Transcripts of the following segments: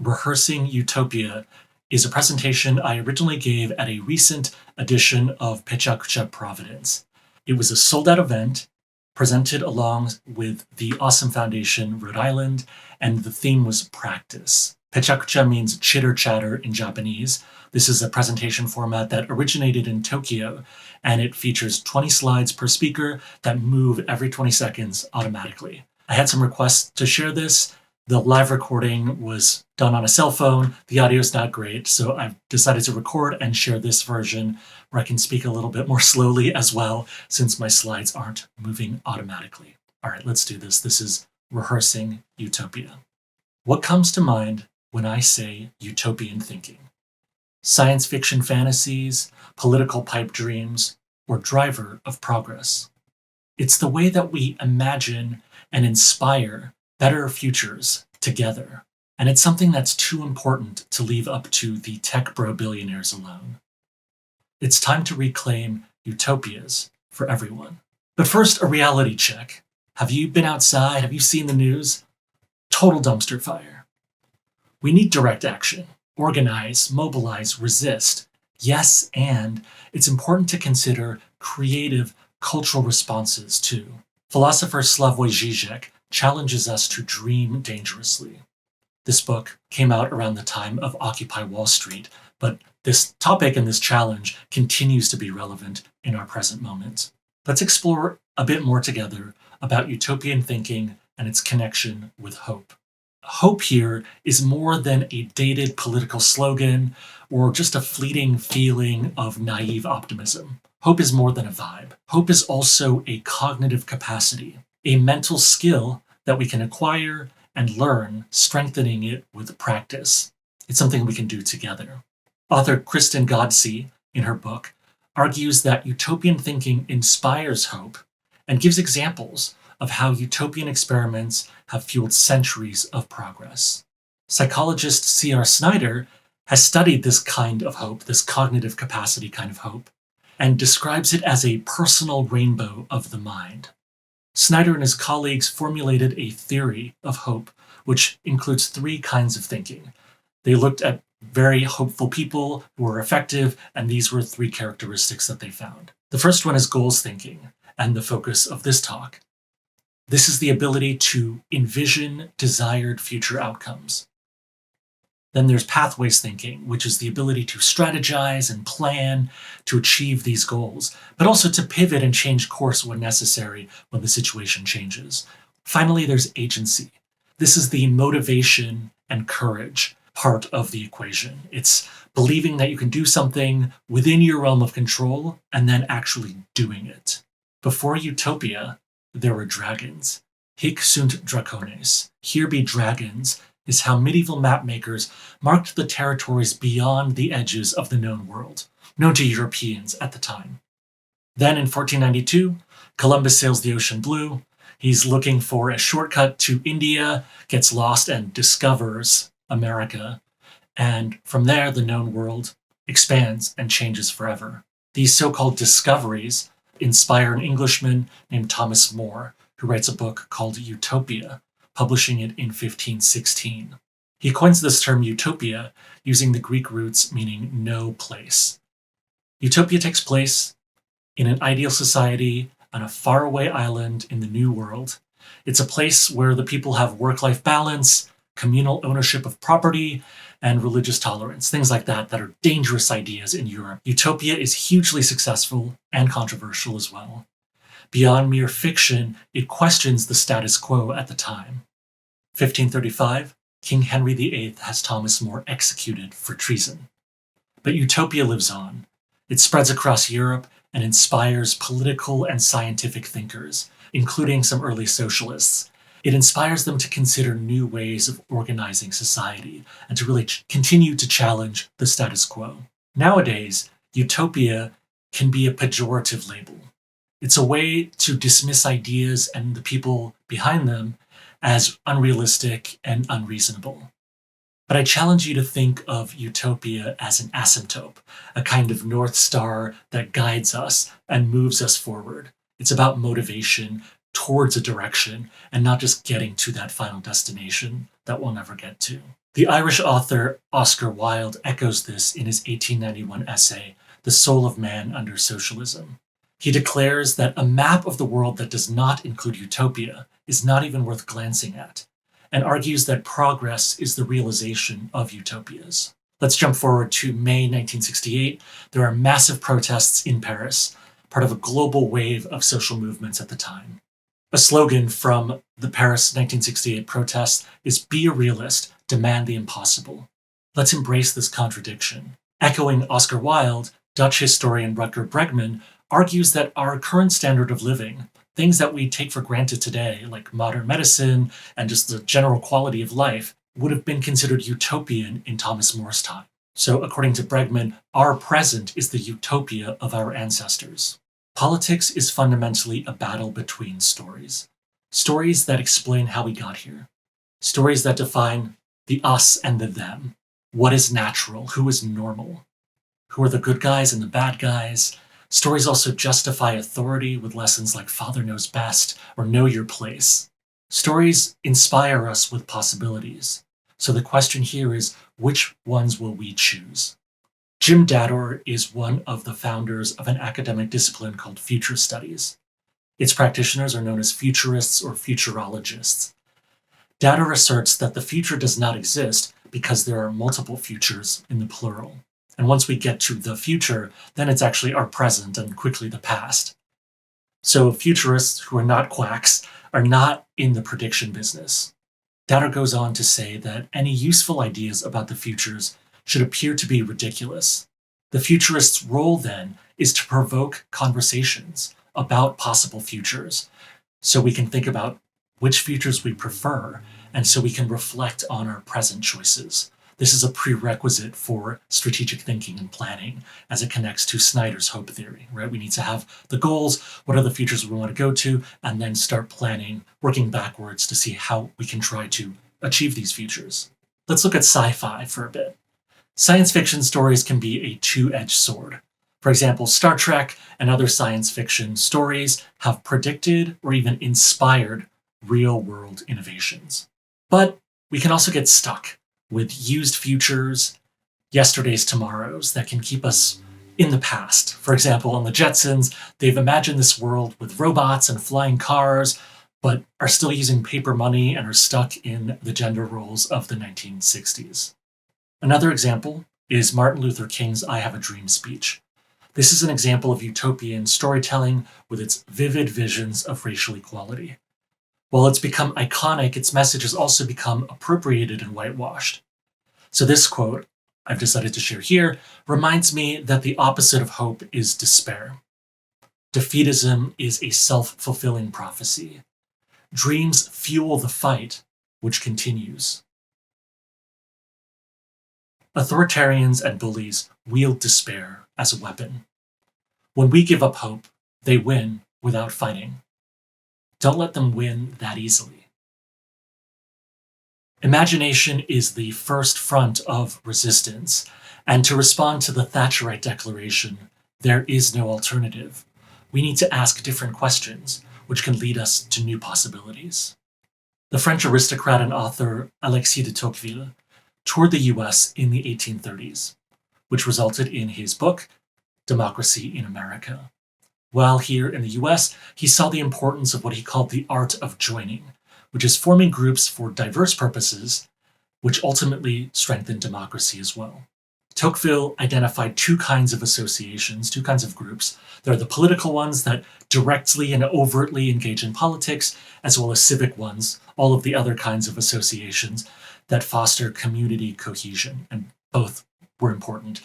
Rehearsing Utopia is a presentation I originally gave at a recent edition of PechaKucha Providence. It was a sold-out event presented along with the Awesome Foundation, Rhode Island, and the theme was practice. PechaKucha means chitter-chatter in Japanese. This is a presentation format that originated in Tokyo, and it features 20 slides per speaker that move every 20 seconds automatically. I had some requests to share this. The live recording was done on a cell phone. The audio is not great, so I've decided to record and share this version where I can speak a little bit more slowly as well, since my slides aren't moving automatically. All right, let's do this. This is Rehearsing Utopia. What comes to mind when I say utopian thinking? Science fiction fantasies, political pipe dreams, or driver of progress? It's the way that we imagine and inspire better futures together. And it's something that's too important to leave up to the tech bro billionaires alone. It's time to reclaim utopias for everyone. But first, a reality check. Have you been outside? Have you seen the news? Total dumpster fire. We need direct action. Organize, mobilize, resist. Yes, and it's important to consider creative cultural responses too. Philosopher Slavoj Žižek challenges us to dream dangerously. This book came out around the time of Occupy Wall Street, but this topic and this challenge continues to be relevant in our present moment. Let's explore a bit more together about utopian thinking and its connection with hope. Hope here is more than a dated political slogan or just a fleeting feeling of naive optimism. Hope is more than a vibe. Hope is also a cognitive capacity, a mental skill that we can acquire and learn, strengthening it with practice. It's something we can do together. Author Kristen Godsey, in her book, argues that utopian thinking inspires hope and gives examples of how utopian experiments have fueled centuries of progress. Psychologist C.R. Snyder has studied this kind of hope, this cognitive capacity kind of hope, and describes it as a personal rainbow of the mind. Snyder and his colleagues formulated a theory of hope, which includes three kinds of thinking. They looked at very hopeful people who were effective, and these were three characteristics that they found. The first one is goals thinking, and the focus of this talk. This is the ability to envision desired future outcomes. Then there's pathways thinking, which is the ability to strategize and plan to achieve these goals, but also to pivot and change course when necessary when the situation changes. Finally, there's agency. This is the motivation and courage part of the equation. It's believing that you can do something within your realm of control and then actually doing it. Before Utopia, there were dragons. Hic sunt dracones. Here be dragons is how medieval mapmakers marked the territories beyond the edges of the known world, known to Europeans at the time. Then in 1492, Columbus sails the ocean blue. He's looking for a shortcut to India, gets lost and discovers America. And from there, the known world expands and changes forever. These so-called discoveries inspire an Englishman named Thomas More, who writes a book called Utopia, publishing it in 1516. He coins this term utopia using the Greek roots meaning no place. Utopia takes place in an ideal society on a faraway island in the New World. It's a place where the people have work-life balance, communal ownership of property, and religious tolerance, things like that are dangerous ideas in Europe. Utopia is hugely successful and controversial as well. Beyond mere fiction, it questions the status quo at the time. 1535, King Henry VIII has Thomas More executed for treason. But Utopia lives on. It spreads across Europe and inspires political and scientific thinkers, including some early socialists. It inspires them to consider new ways of organizing society and to really continue to challenge the status quo. Nowadays, utopia can be a pejorative label. It's a way to dismiss ideas and the people behind them as unrealistic and unreasonable. But I challenge you to think of utopia as an asymptote, a kind of North Star that guides us and moves us forward. It's about motivation towards a direction and not just getting to that final destination that we'll never get to. The Irish author Oscar Wilde echoes this in his 1891 essay, The Soul of Man Under Socialism. He declares that a map of the world that does not include utopia is not even worth glancing at, and argues that progress is the realization of utopias. Let's jump forward to May 1968. There are massive protests in Paris, part of a global wave of social movements at the time. A slogan from the Paris 1968 protests is "Be a realist, demand the impossible." Let's embrace this contradiction. Echoing Oscar Wilde, Dutch historian Rutger Bregman argues that our current standard of living, things that we take for granted today, like modern medicine and just the general quality of life, would have been considered utopian in Thomas More's time. So, according to Bregman, our present is the utopia of our ancestors. Politics is fundamentally a battle between stories. Stories that explain how we got here. Stories that define the us and the them. What is natural? Who is normal? Who are the good guys and the bad guys? Stories also justify authority with lessons like Father Knows Best or Know Your Place. Stories inspire us with possibilities. So the question here is, which ones will we choose? Jim Dador is one of the founders of an academic discipline called future studies. Its practitioners are known as futurists or futurologists. Dador asserts that the future does not exist because there are multiple futures in the plural. And once we get to the future, then it's actually our present and quickly the past. So futurists, who are not quacks, are not in the prediction business. Dador goes on to say that any useful ideas about the futures should appear to be ridiculous. The futurist's role, then, is to provoke conversations about possible futures, so we can think about which futures we prefer, and so we can reflect on our present choices. This is a prerequisite for strategic thinking and planning as it connects to Snyder's hope theory, right? We need to have the goals, what are the futures we want to go to, and then start planning, working backwards to see how we can try to achieve these futures. Let's look at sci-fi for a bit. Science fiction stories can be a two-edged sword. For example, Star Trek and other science fiction stories have predicted or even inspired real-world innovations. But we can also get stuck with used futures, yesterday's tomorrows that can keep us in the past. For example, on the Jetsons, they've imagined this world with robots and flying cars, but are still using paper money and are stuck in the gender roles of the 1960s. Another example is Martin Luther King's I Have a Dream speech. This is an example of utopian storytelling with its vivid visions of racial equality. While it's become iconic, its message has also become appropriated and whitewashed. So this quote, I've decided to share here, reminds me that the opposite of hope is despair. Defeatism is a self-fulfilling prophecy. Dreams fuel the fight, which continues. Authoritarians and bullies wield despair as a weapon. When we give up hope, they win without fighting. Don't let them win that easily. Imagination is the first front of resistance, and to respond to the Thatcherite declaration, there is no alternative. We need to ask different questions, which can lead us to new possibilities. The French aristocrat and author Alexis de Tocqueville toured the US in the 1830s, which resulted in his book, Democracy in America. While here in the US, he saw the importance of what he called the art of joining, which is forming groups for diverse purposes, which ultimately strengthen democracy as well. Tocqueville identified two kinds of associations, two kinds of groups. There are the political ones that directly and overtly engage in politics, as well as civic ones, all of the other kinds of associations that foster community cohesion, and both are important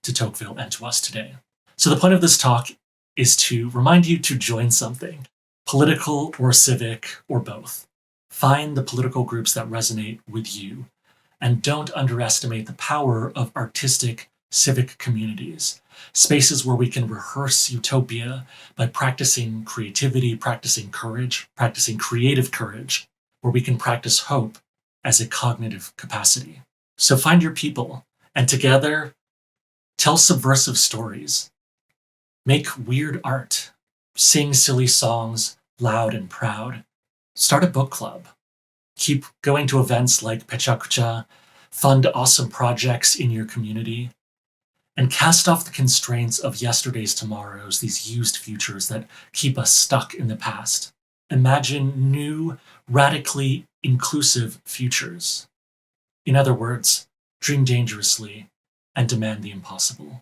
to Tocqueville and to us today. So the point of this talk is to remind you to join something, political or civic or both. Find the political groups that resonate with you, and don't underestimate the power of artistic civic communities, spaces where we can rehearse utopia by practicing creativity, practicing courage, practicing creative courage, where we can practice hope as a cognitive capacity. So find your people, and together, tell subversive stories. Make weird art. Sing silly songs, loud and proud. Start a book club. Keep going to events like PechaKucha, fund awesome projects in your community, and cast off the constraints of yesterday's tomorrows, these used futures that keep us stuck in the past. Imagine new, radically inclusive futures. In other words, dream dangerously and demand the impossible.